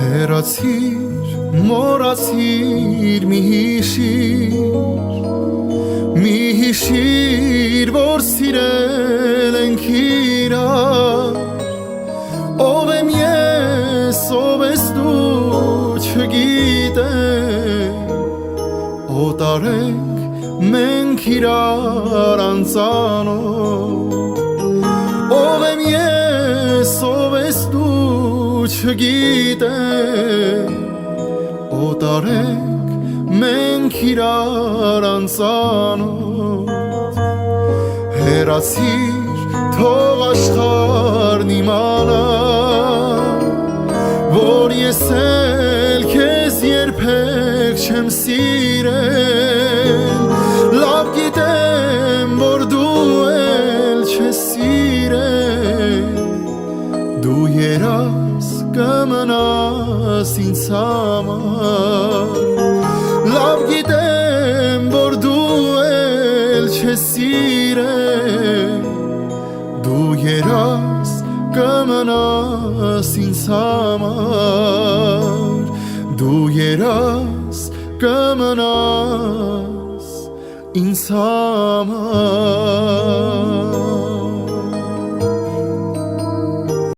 Հեռացիր, մոռացիր մի հիշիր, որ սիրել ենք իրար Ով եմ ես, ով ես դու չգիտեմ Օտար ենք մենք իրար անծանոթ Ով եմ ես, ով ես դու չգիտեմ Օտար ենք մենք իրար անծանոթ Հեռացիր, թող աշխարհն իմանա Որ ես էլ քեզ երբեք չեմ սիրել Լավ գիտեմ, որ դու էլ չես սիրել Դու երաս կմնաս ինձ համար Լավ գիտեմ, որ դու էլ չես սիրել Դու երաս կմնաս ինձ համար Դու երաս կմնաս ինձ համար